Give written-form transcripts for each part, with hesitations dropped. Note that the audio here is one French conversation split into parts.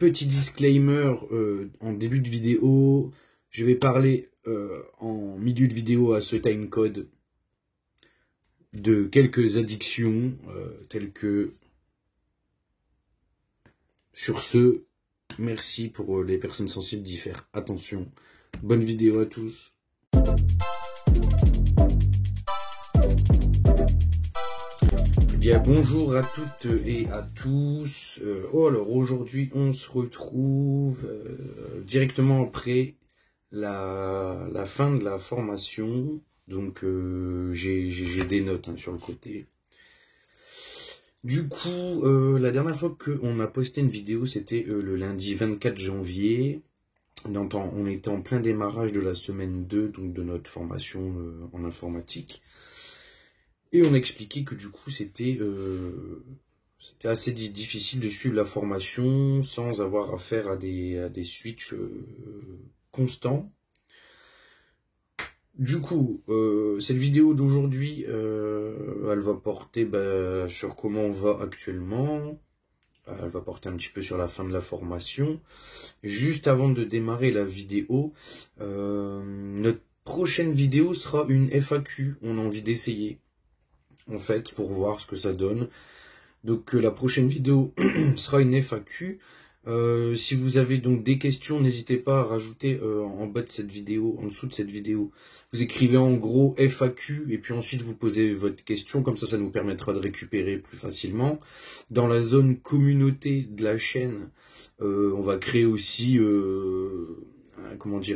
petit disclaimer en début de vidéo, je vais parler en milieu de vidéo à ce timecode de quelques addictions telles que... Sur ce, merci pour les personnes sensibles d'y faire attention. Bonne vidéo à tous. Bien, bonjour à toutes et à tous. Alors aujourd'hui, on se retrouve directement après la fin de la formation. Donc j'ai des notes sur le côté. Du coup, la dernière fois qu'on a posté une vidéo, c'était le lundi 24 janvier. On était en plein démarrage de la semaine 2, donc de notre formation en informatique. Et on a expliqué que du coup, c'était assez difficile de suivre la formation sans avoir affaire à des switches constants. Du coup, cette vidéo d'aujourd'hui, elle va porter sur comment on va actuellement. Elle va porter un petit peu sur la fin de la formation. Juste avant de démarrer la vidéo, notre prochaine vidéo sera une FAQ. On a envie d'essayer, en fait, pour voir ce que ça donne. Donc la prochaine vidéo sera une FAQ. Si vous avez donc des questions, n'hésitez pas à rajouter en bas de cette vidéo, en dessous de cette vidéo. Vous écrivez en gros FAQ et puis ensuite vous posez votre question, comme ça nous permettra de récupérer plus facilement. Dans la zone communauté de la chaîne, on va créer aussi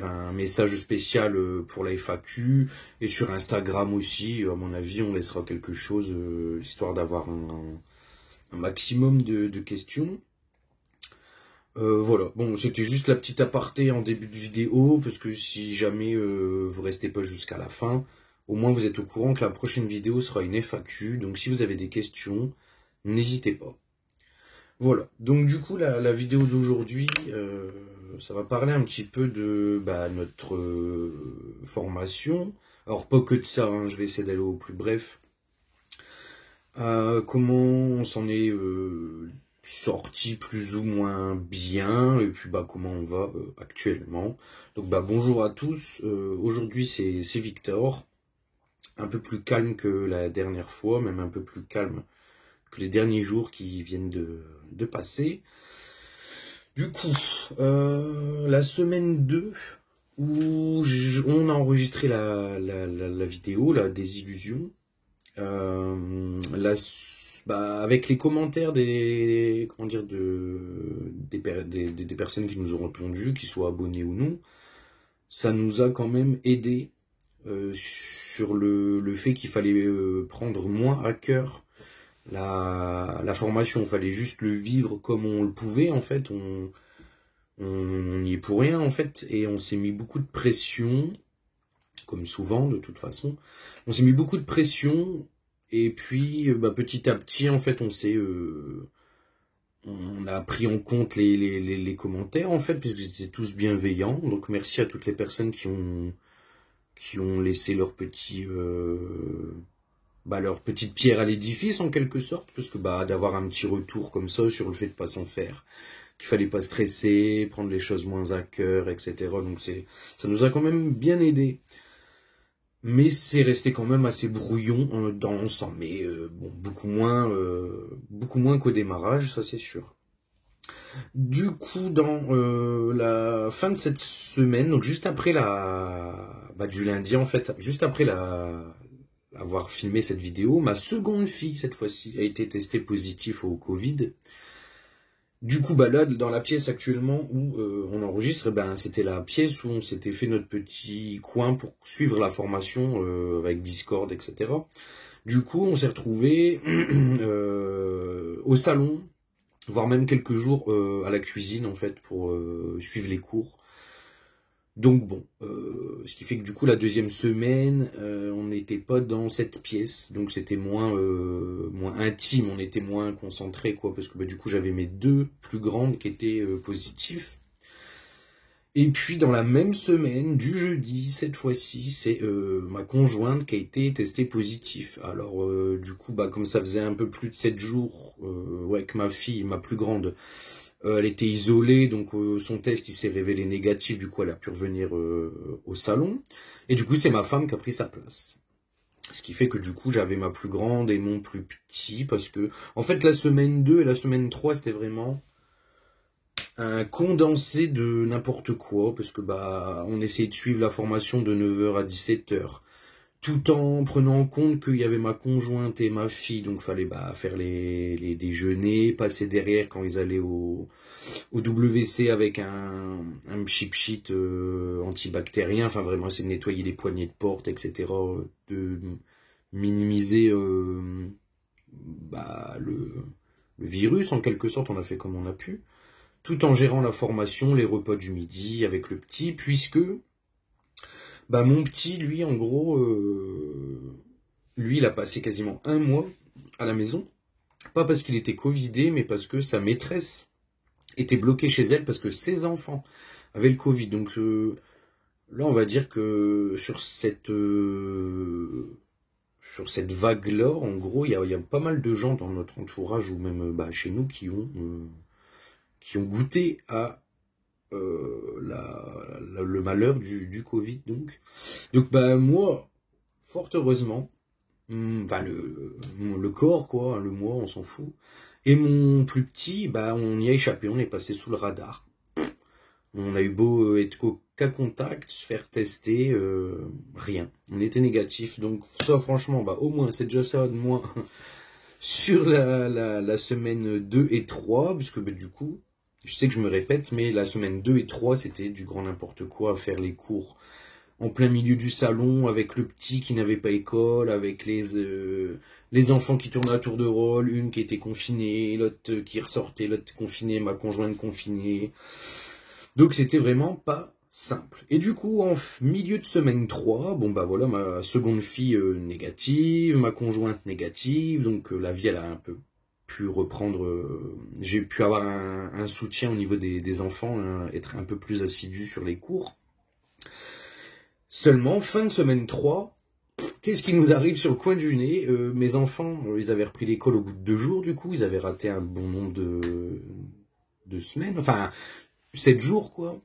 un message spécial pour la FAQ, et sur Instagram aussi, à mon avis, on laissera quelque chose, histoire d'avoir un maximum de questions. Voilà, bon, c'était juste la petite aparté en début de vidéo, parce que si jamais vous restez pas jusqu'à la fin, au moins vous êtes au courant que la prochaine vidéo sera une FAQ, donc si vous avez des questions, n'hésitez pas. Voilà, donc du coup la vidéo d'aujourd'hui, ça va parler un petit peu de notre formation. Alors pas que de ça, je vais essayer d'aller au plus bref. Comment on s'en est sorti plus ou moins bien, et puis comment on va actuellement. Donc bonjour à tous, aujourd'hui c'est Victor, un peu plus calme que la dernière fois, même un peu plus calme que les derniers jours qui viennent de passer. Du coup, la semaine 2, où on a enregistré la vidéo, la désillusion, avec les commentaires des personnes qui nous ont répondu, qu'ils soient abonnés ou non, ça nous a quand même aidé sur le fait qu'il fallait prendre moins à cœur la formation. Il fallait juste le vivre comme on le pouvait, en fait. On n'y est pour rien, en fait, et on s'est mis beaucoup de pression, comme souvent de toute façon. On s'est mis beaucoup de pression. Et puis, petit à petit, en fait, on a pris en compte les commentaires, en fait, puisqu'ils étaient tous bienveillants. Donc, merci à toutes les personnes qui ont laissé leur petite pierre à l'édifice, en quelque sorte, parce que d'avoir un petit retour comme ça sur le fait de pas s'en faire, qu'il fallait pas stresser, prendre les choses moins à cœur, etc. Donc, ça nous a quand même bien aidé. Mais c'est resté quand même assez brouillon dans l'ensemble, mais beaucoup moins qu'au démarrage, ça c'est sûr. Du coup, dans la fin de cette semaine, donc juste après du lundi en fait, juste après avoir filmé cette vidéo, ma seconde fille cette fois-ci a été testée positive au Covid. Du coup, là, dans la pièce actuellement où on enregistre, c'était la pièce où on s'était fait notre petit coin pour suivre la formation avec Discord, etc. Du coup, on s'est retrouvés au salon, voire même quelques jours à la cuisine, en fait, pour suivre les cours. Donc bon, ce qui fait que du coup la deuxième semaine, on n'était pas dans cette pièce, donc c'était moins intime, on était moins concentré, quoi, parce que du coup j'avais mes deux plus grandes qui étaient positifs. Et puis dans la même semaine, du jeudi, cette fois-ci, c'est ma conjointe qui a été testée positive. Alors du coup, comme ça faisait un peu plus de 7 jours que ma fille, ma plus grande, Elle était isolée, donc son test il s'est révélé négatif, du coup elle a pu revenir au salon. Et du coup c'est ma femme qui a pris sa place. Ce qui fait que du coup j'avais ma plus grande et mon plus petit, parce que en fait la semaine 2 et la semaine 3 c'était vraiment un condensé de n'importe quoi, parce que bah on essayait de suivre la formation de 9h à 17h, tout en prenant en compte qu'il y avait ma conjointe et ma fille, donc fallait bah faire les déjeuners, passer derrière quand ils allaient au WC avec un pchit antibactérien, enfin vraiment essayer de nettoyer les poignées de porte, etc., de minimiser bah, le virus en quelque sorte, on a fait comme on a pu, tout en gérant la formation, les repas du midi avec le petit, puisque bah mon petit, lui, en gros, lui, il a passé quasiment un mois à la maison, pas parce qu'il était covidé, mais parce que sa maîtresse était bloquée chez elle, parce que ses enfants avaient le Covid. Donc là, on va dire que sur cette vague-là, en gros, il y a pas mal de gens dans notre entourage, ou même bah, chez nous, qui ont goûté à le malheur du Covid. Donc bah, moi, fort heureusement, enfin le corps, quoi, le moi, on s'en fout. Et mon plus petit, bah, on y a échappé, on est passé sous le radar. On a eu beau être qu'au cas contact, se faire tester, rien. On était négatif, donc ça franchement, bah au moins c'est déjà ça de moins sur la semaine 2 et 3, puisque bah, du coup, je sais que je me répète, mais la semaine 2 et 3, c'était du grand n'importe quoi, à faire les cours en plein milieu du salon, avec le petit qui n'avait pas école, avec les enfants qui tournaient à tour de rôle, une qui était confinée, l'autre qui ressortait, l'autre confinée, ma conjointe confinée. Donc c'était vraiment pas simple. Et du coup, en milieu de semaine 3, bon bah voilà, ma seconde fille négative, ma conjointe négative, donc la vie elle a un peu pu reprendre, j'ai pu avoir un soutien au niveau des enfants, hein, être un peu plus assidu sur les cours. Seulement, fin de semaine 3, qu'est-ce qui nous arrive sur le coin du nez? Mes enfants, ils avaient repris l'école au bout de 2 jours, du coup, ils avaient raté un bon nombre de semaines, enfin 7 jours quoi.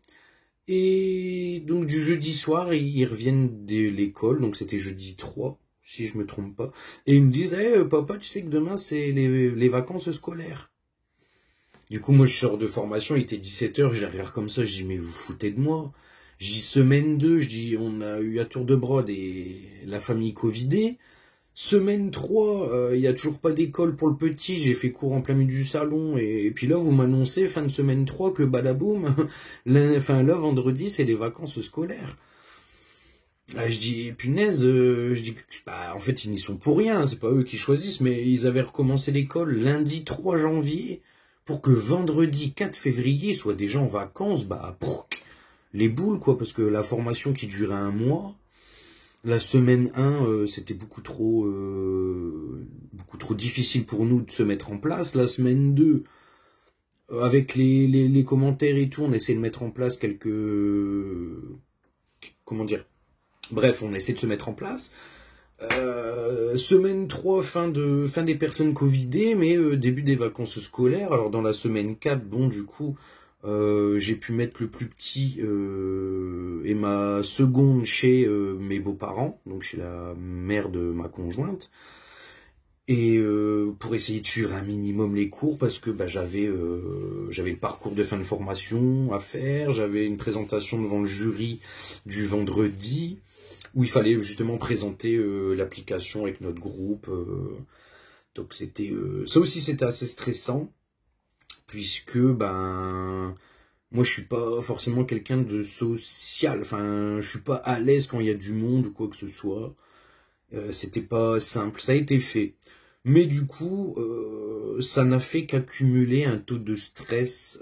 Et donc du jeudi soir, ils reviennent de l'école, donc c'était jeudi 3, si je me trompe pas. Et ils me disent, papa, tu sais que demain c'est les vacances scolaires. Du coup, moi je sors de formation, il était 17h, je les regarde comme ça, je dis, mais vous foutez de moi. Je dis semaine 2, je dis, on a eu à tour de bras la famille covidée. Semaine 3, il n'y a toujours pas d'école pour le petit, j'ai fait cours en plein milieu du salon, et puis là vous m'annoncez fin de semaine 3 que badaboum, là vendredi c'est les vacances scolaires. Je dis punaise, je dis bah en fait ils n'y sont pour rien, c'est pas eux qui choisissent, mais ils avaient recommencé l'école lundi 3 janvier pour que vendredi 4 février soit déjà en vacances, bah les boules quoi, parce que la formation qui durait un mois. La semaine 1, c'était beaucoup trop difficile pour nous de se mettre en place. La semaine 2, avec les commentaires et tout, on essaie de mettre en place comment dire? Bref, on essaie de se mettre en place. Semaine 3, fin des personnes covidées, mais début des vacances scolaires. Alors dans la semaine 4, bon du coup, j'ai pu mettre le plus petit et ma seconde chez mes beaux-parents, donc chez la mère de ma conjointe, et pour essayer de suivre un minimum les cours, parce que bah, j'avais le parcours de fin de formation à faire, j'avais une présentation devant le jury du vendredi, où il fallait justement présenter l'application avec notre groupe, donc c'était ça aussi c'était assez stressant, puisque ben moi je suis pas forcément quelqu'un de social, enfin je suis pas à l'aise quand il y a du monde ou quoi que ce soit. C'était pas simple, ça a été fait, mais du coup ça n'a fait qu'accumuler un taux de stress,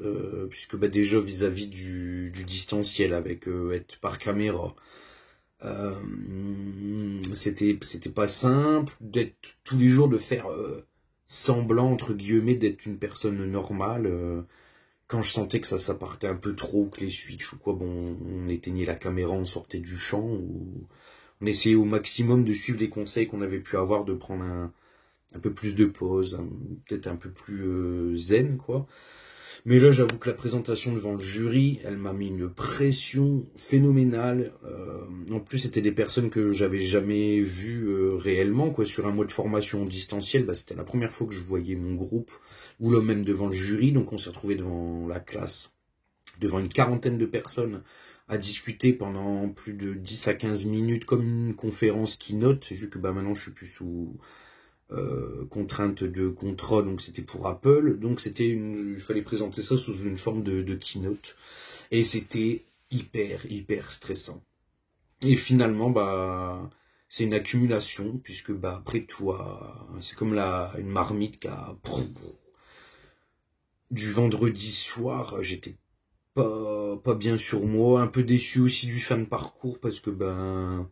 puisque bah, déjà vis-à-vis du distanciel avec être par caméra, c'était pas simple d'être tous les jours, de faire semblant entre guillemets d'être une personne normale. Quand je sentais que ça partait un peu trop, que les switches ou quoi, bon, on éteignait la caméra, on sortait du champ, ou on essayait au maximum de suivre les conseils qu'on avait pu avoir, de prendre un peu plus de pause, peut-être un peu plus zen, quoi. Mais là, j'avoue que la présentation devant le jury, elle m'a mis une pression phénoménale. En plus, c'était des personnes que j'avais jamais vues réellement, quoi, sur un mois de formation distanciel. Bah, c'était la première fois que je voyais mon groupe, ou là même devant le jury. Donc, on s'est retrouvé devant la classe, devant une quarantaine de personnes, à discuter pendant plus de 10 à 15 minutes, comme une conférence keynote, vu que bah, maintenant, je suis plus sous contrainte de contrat, donc c'était pour Apple, donc il fallait présenter ça sous une forme de keynote, et c'était hyper stressant. Et finalement, bah, c'est une accumulation, puisque bah après toi, c'est comme une marmite qui a du vendredi soir, j'étais pas bien sur moi, un peu déçu aussi du fan parcours, parce que ben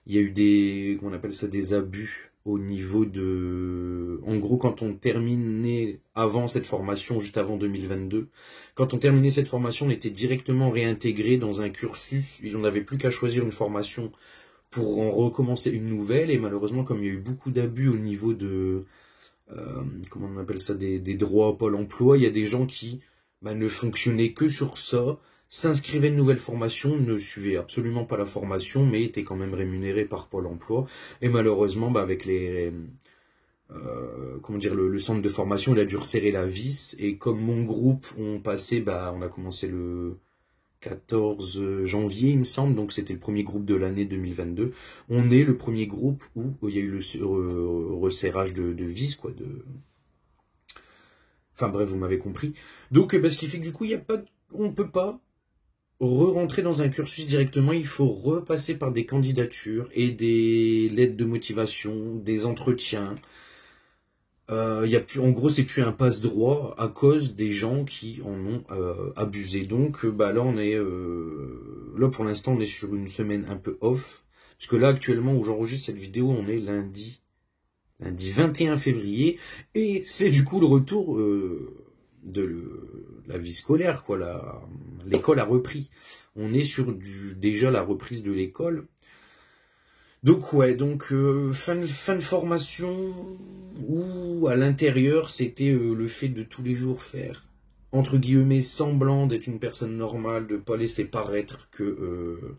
il y a eu qu'on appelle ça des abus au niveau en gros, quand on terminait avant cette formation, juste avant 2022, quand on terminait cette formation, on était directement réintégré dans un cursus, on n'avait plus qu'à choisir une formation pour en recommencer une nouvelle, et malheureusement, comme il y a eu beaucoup d'abus au niveau comment on appelle ça, des droits à Pôle emploi, il y a des gens qui ne fonctionnaient que sur ça, s'inscrivaient une nouvelle formation, ne suivaient absolument pas la formation, mais étaient quand même rémunérés par Pôle emploi. Et malheureusement, avec comment dire, le centre de formation, il a dû resserrer la vis. Et comme mon groupe, on a commencé le 14 janvier, il me semble, donc c'était le premier groupe de l'année 2022. On est le premier groupe où il y a eu le resserrage de vis, quoi, Enfin bref, vous m'avez compris. Donc, ce qui fait que du coup, on peut pas re-rentrer dans un cursus directement, il faut repasser par des candidatures et des lettres de motivation, des entretiens. En gros, c'est plus un passe-droit à cause des gens qui en ont abusé. Donc, là, pour l'instant, on est sur une semaine un peu off. Parce que là, actuellement, où j'enregistre cette vidéo, on est lundi 21 février, et c'est du coup le retour la vie scolaire, quoi. L'école a repris. On est sur déjà la reprise de l'école. Donc ouais, fin de formation, où à l'intérieur, c'était le fait de tous les jours faire, entre guillemets, semblant d'être une personne normale, de pas laisser paraître que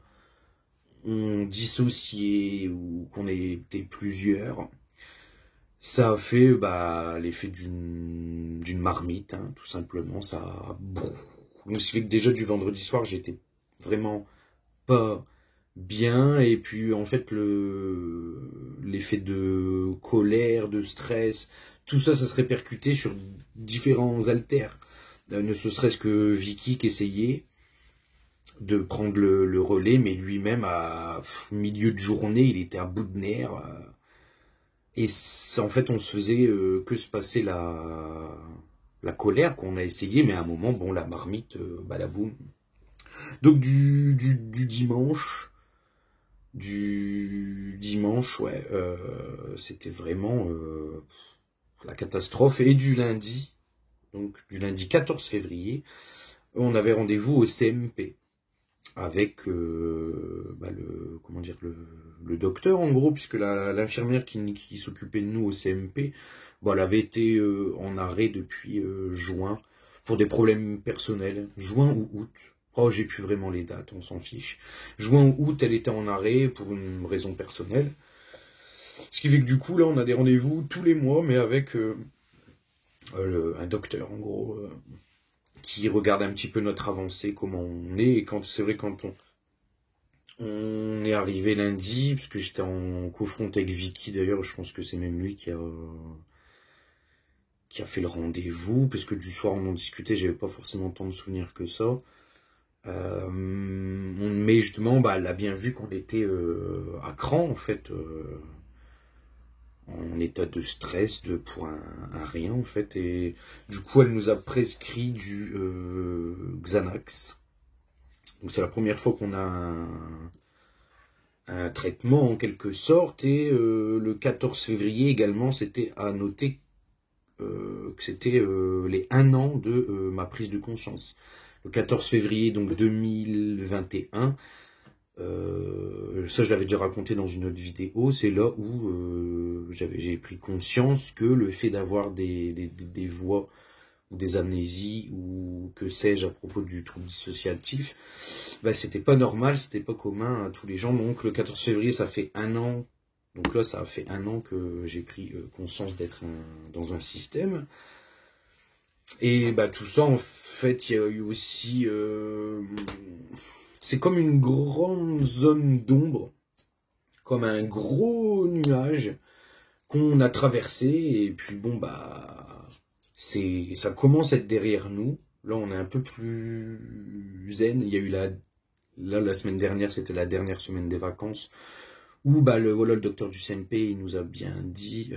on dissociait ou qu'on était plusieurs. Ça a fait l'effet d'une marmite, hein, tout simplement. Donc, ce qui fait que déjà du vendredi soir, j'étais vraiment pas bien. Et puis en fait, l'effet de colère, de stress, tout ça, ça se répercutait sur différents haltères. Ne serait-ce que Vicky qui essayait de prendre le relais, mais lui-même, à milieu de journée, il était à bout de nerfs. Et en fait, on se faisait que se passer la colère qu'on a essayé, mais à un moment, bon, la marmite, badaboum. Donc du dimanche, ouais, c'était vraiment la catastrophe. Et du lundi, donc du lundi 14 février, on avait rendez-vous au CMP avec le docteur, en gros, puisque l'infirmière qui s'occupait de nous au CMP, elle avait été en arrêt depuis juin pour des problèmes personnels. Juin ou août. Oh, j'ai plus vraiment les dates, on s'en fiche. Juin ou août, elle était en arrêt pour une raison personnelle. Ce qui fait que du coup, là, on a des rendez-vous tous les mois, mais avec un docteur, en gros, qui regarde un petit peu notre avancée, comment on est. Et c'est vrai, quand on est arrivé lundi, parce que j'étais en co-front avec Vicky, d'ailleurs, je pense que c'est même lui qui a fait le rendez-vous, parce que du soir on en discutait, j'avais pas forcément tant de souvenirs que ça. Mais justement, elle a bien vu qu'on était à cran, en fait, en état de stress, pour un rien, en fait. Et du coup, elle nous a prescrit du Xanax. Donc c'est la première fois qu'on a un traitement, en quelque sorte. Et le 14 février également, c'était à noter que c'était les 1 an de ma prise de conscience. Le 14 février donc 2021, ça je l'avais déjà raconté dans une autre vidéo, c'est là où j'ai pris conscience que le fait d'avoir des voix ou des amnésies, ou que sais-je à propos du trouble dissociatif, bah, c'était pas normal, c'était pas commun à tous les gens. Donc le 14 février, ça fait 1 an. Donc là, ça a fait 1 an que j'ai pris conscience d'être dans un système. Et bah tout ça, en fait, il y a eu aussi... c'est comme une grande zone d'ombre, comme un gros nuage qu'on a traversé, et puis bon, bah, ça commence à être derrière nous. Là, on est un peu plus zen. Il y a eu la semaine dernière, c'était la dernière semaine des vacances, où bah, voilà, le docteur du CNP, il nous a bien dit...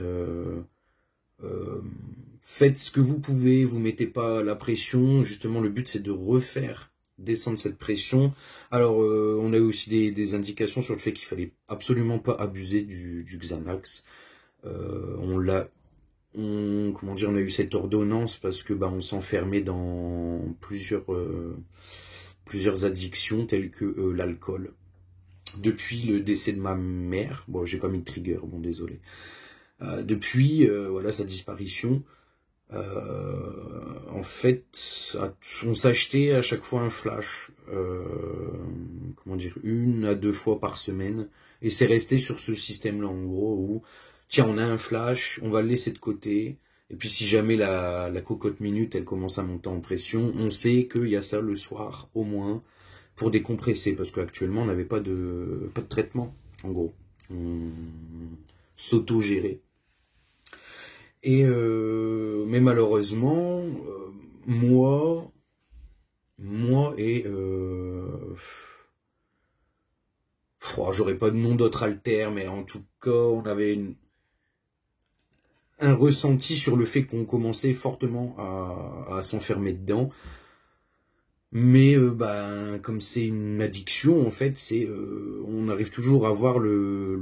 faites ce que vous pouvez, vous mettez pas la pression, justement le but c'est de refaire descendre cette pression. Alors on a eu aussi des indications sur le fait qu'il fallait absolument pas abuser du Xanax. Comment dire, on a eu cette ordonnance parce que bah on s'enfermait dans plusieurs addictions telles que l'alcool. Depuis le décès de ma mère, bon j'ai pas mis de trigger, bon désolé. Depuis voilà sa disparition, en fait, on s'achetait à chaque fois un flash, comment dire, 1 à 2 fois par semaine, et c'est resté sur ce système-là en gros où tiens, on a un flash, on va le laisser de côté, et puis si jamais la cocotte minute elle commence à monter en pression, on sait qu'il y a ça le soir au moins pour décompresser, parce qu'actuellement on n'avait pas de traitement en gros, on s'auto-gérait. Et mais malheureusement, moi et j'aurais pas de nom d'autre alter, mais en tout cas, on avait un ressenti sur le fait qu'on commençait fortement à s'enfermer dedans. Mais ben, comme c'est une addiction, en fait, on arrive toujours à voir le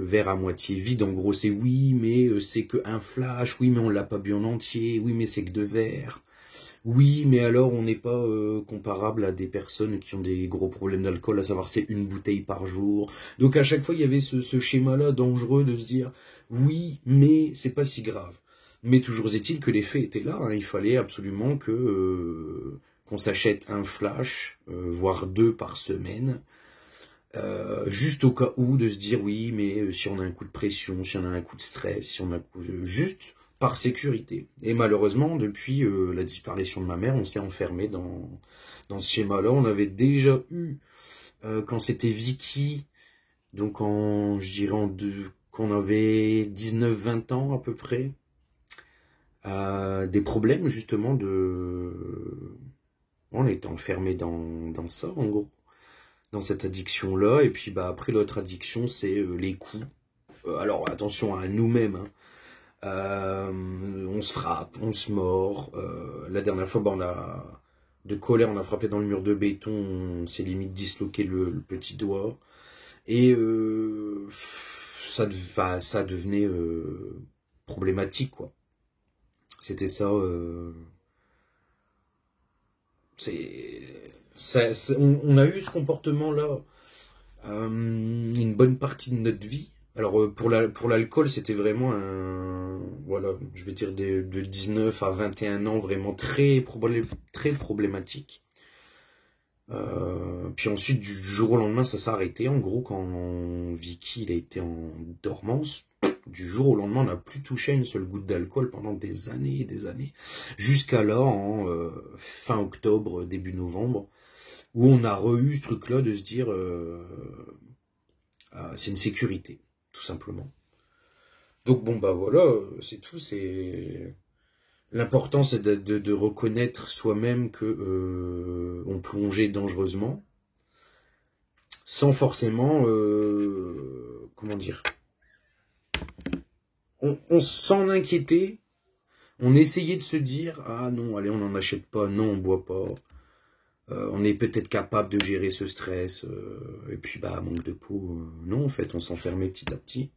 verre à moitié vide. En gros, c'est oui, mais c'est que un flash. Oui, mais on l'a pas bu en entier. Oui, mais c'est que 2 verres. Oui, mais alors on n'est pas comparable à des personnes qui ont des gros problèmes d'alcool, à savoir c'est 1 bouteille par jour. Donc à chaque fois, il y avait ce schéma-là dangereux de se dire oui, mais c'est pas si grave. Mais toujours est-il que les faits étaient là. Hein. Il fallait absolument qu'on s'achète un flash, voire 2 par semaine, juste au cas où de se dire oui, mais si on a un coup de pression, si on a un coup de stress, si on a juste par sécurité. Et malheureusement, depuis la disparition de ma mère, on s'est enfermé dans ce schéma-là. On avait déjà eu, quand c'était Vicky, donc je dirais quand on avait 19-20 ans à peu près, des problèmes justement on était enfermé dans ça, en gros, dans cette addiction-là. Et puis bah après, l'autre addiction, c'est les coups. Alors attention à nous-mêmes, hein. On se frappe, on se mord. La dernière fois, bah, de colère, on a frappé dans le mur de béton, on s'est limite disloqué le petit doigt. Et ça devenait problématique, quoi. C'était ça. On a eu ce comportement-là une bonne partie de notre vie. Alors pour l'alcool, c'était vraiment voilà, je vais dire de 19 à 21 ans, vraiment très problématique. Puis ensuite, du jour au lendemain, ça s'est arrêté. En gros, quand Vicky il a été en dormance, du jour au lendemain, on n'a plus touché à une seule goutte d'alcool pendant des années et des années. Jusqu'à là, en fin octobre, début novembre, où on a eu ce truc-là de se dire c'est une sécurité, tout simplement. Donc bon, bah voilà, c'est tout. L'important, c'est de reconnaître soi-même que on plongeait dangereusement, sans forcément, comment dire, on s'en inquiétait, on essayait de se dire, ah non, allez, on n'en achète pas, non, on boit pas, on est peut-être capable de gérer ce stress, et puis bah, manque de peau, non, en fait, on s'enfermait petit à petit.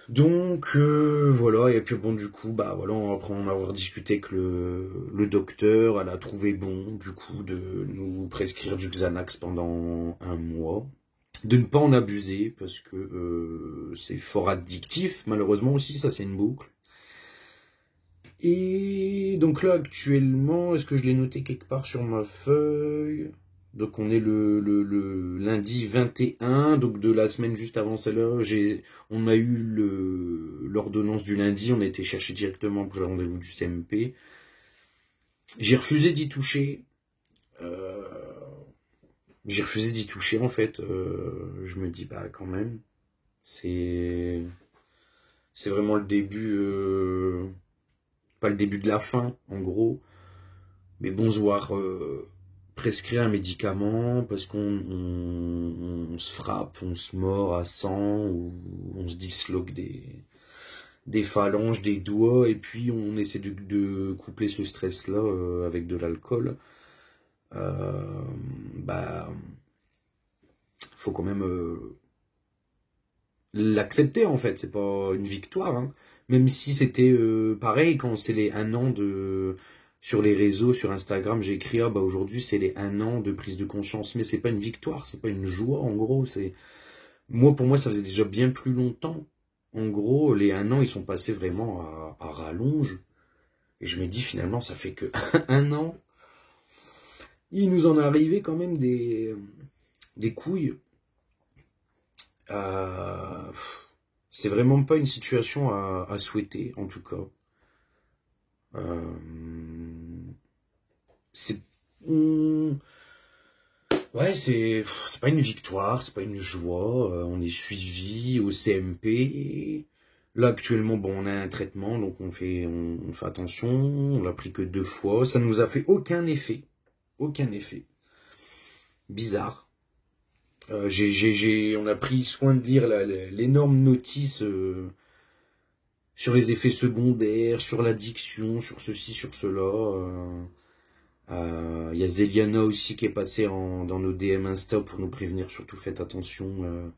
Donc voilà, et puis bon du coup, bah voilà, après en avoir discuté avec le docteur, elle a trouvé bon du coup de nous prescrire du Xanax pendant 1 mois, de ne pas en abuser parce que c'est fort addictif, malheureusement aussi, ça c'est une boucle. Et donc là, actuellement, est-ce que je l'ai noté quelque part sur ma feuille? Donc on est le lundi 21, donc de la semaine juste avant celle-là, on a eu l'ordonnance du lundi, on a été chercher directement pour le rendez-vous du CMP. J'ai refusé d'y toucher. J'ai refusé d'y toucher en fait. Je me dis bah quand même, c'est vraiment le début, pas le début de la fin en gros, mais bon se voir prescrire un médicament parce qu'on se frappe, on se mord à sang ou on se disloque des phalanges, des doigts et puis on essaie de coupler ce stress là avec de l'alcool. Bah faut quand même l'accepter en fait, c'est pas une victoire, hein. Même si c'était pareil quand c'est les 1 an de sur les réseaux, sur Instagram, j'ai écrit ah bah aujourd'hui c'est les 1 an de prise de conscience, mais c'est pas une victoire, c'est pas une joie en gros, c'est pour moi ça faisait déjà bien plus longtemps. En gros, les 1 an ils sont passés vraiment à rallonge et je me dis finalement ça fait que 1 an. Il nous en est arrivé quand même des couilles. C'est vraiment pas une situation à souhaiter, en tout cas. C'est ouais, c'est pas une victoire, c'est pas une joie. On est suivi au CMP. Là actuellement, bon, on a un traitement, donc on fait attention. On l'a pris que 2 fois, ça nous a fait aucun effet. Aucun effet. Bizarre. On a pris soin de lire l'énorme notice sur les effets secondaires, sur l'addiction, sur ceci, sur cela. Il y a Zeliana aussi qui est passée dans nos DM Insta pour nous prévenir, surtout faites attention,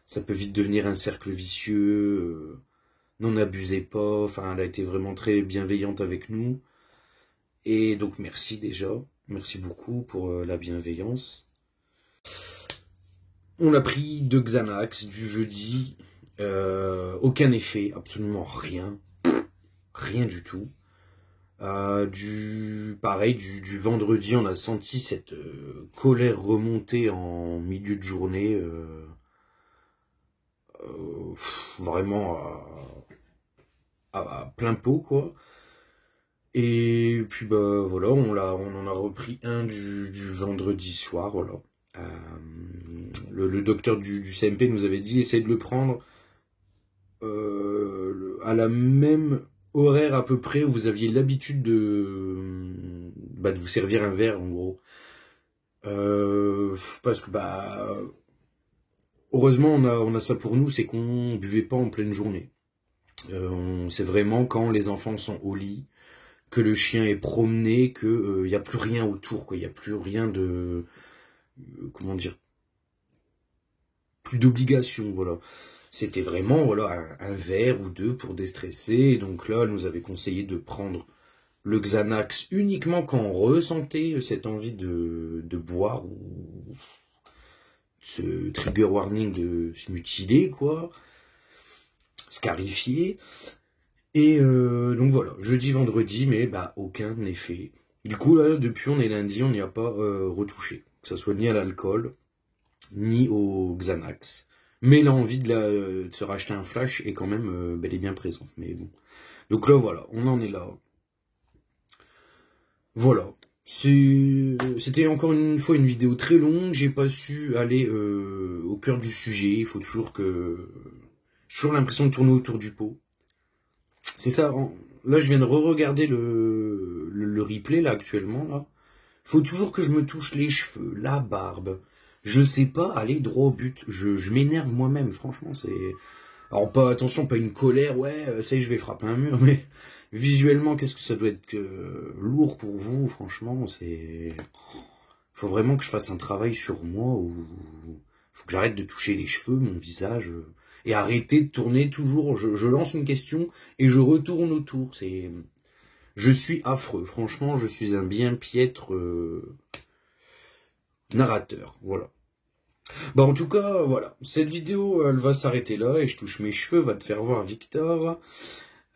ça peut vite devenir un cercle vicieux, n'en abusez pas, enfin elle a été vraiment très bienveillante avec nous. Et donc merci déjà, merci beaucoup pour la bienveillance. On a pris 2 Xanax du jeudi, aucun effet, absolument rien, rien du tout. Pareil, du vendredi, on a senti cette colère remonter en milieu de journée, vraiment à plein pot, quoi. Et puis bah voilà, on en a repris un du vendredi soir, voilà. Le docteur du CMP nous avait dit essayez de le prendre à la même horaire à peu près où vous aviez l'habitude de vous servir un verre en gros. Parce que heureusement on a ça pour nous, c'est qu'on buvait pas en pleine journée. C'est vraiment quand les enfants sont au lit, que le chien est promené, que y a plus rien autour, quoi. Il y a plus rien de comment dire, plus d'obligation, voilà. C'était vraiment voilà un verre ou 2 pour déstresser. Et donc là, elle nous avait conseillé de prendre le Xanax uniquement quand on ressentait cette envie de boire ou ce trigger warning de se mutiler, quoi, scarifier. Et donc voilà, jeudi, vendredi, mais aucun effet. Du coup là, depuis on est lundi, on n'y a pas retouché, que ça soit ni à l'alcool ni au Xanax. Mais l'envie de se racheter un flash est quand même bel et bien présente. Mais bon. Donc là, voilà, on en est là. Voilà. C'était encore une fois une vidéo très longue. J'ai pas su aller au cœur du sujet. Il faut toujours j'ai toujours l'impression de tourner autour du pot. C'est ça. Là, je viens de re-regarder le replay, là, actuellement, là. Il faut toujours que je me touche les cheveux, la barbe. Je sais pas aller droit au but. Je m'énerve moi-même, franchement, c'est... Alors, attention, pas une colère, ouais, ça y est, je vais frapper un mur, mais visuellement, qu'est-ce que ça doit être lourd pour vous, franchement, c'est... Faut vraiment que je fasse un travail sur moi, ou... Faut que j'arrête de toucher les cheveux, mon visage, et arrêter de tourner toujours. Je lance une question, et je retourne autour, c'est... Je suis affreux, franchement, je suis un bien piètre... narrateur, voilà. En tout cas, voilà, cette vidéo, elle va s'arrêter là, et je touche mes cheveux, va te faire voir Victor.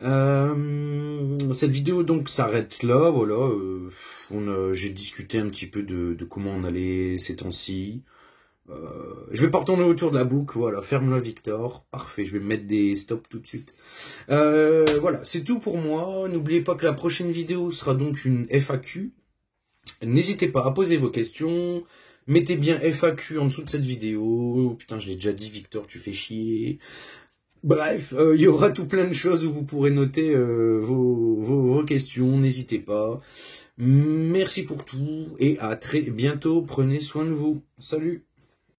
Cette vidéo donc s'arrête là, voilà. J'ai discuté un petit peu de comment on allait ces temps-ci. Je vais pas retourner autour de la boucle, voilà, ferme-la Victor, parfait, je vais mettre des stops tout de suite. Voilà, c'est tout pour moi, n'oubliez pas que la prochaine vidéo sera donc une FAQ. N'hésitez pas à poser vos questions, mettez bien FAQ en dessous de cette vidéo. Putain, je l'ai déjà dit Victor, tu fais chier. Bref, il y aura tout plein de choses où vous pourrez noter vos questions, n'hésitez pas. Merci pour tout et à très bientôt, prenez soin de vous. Salut!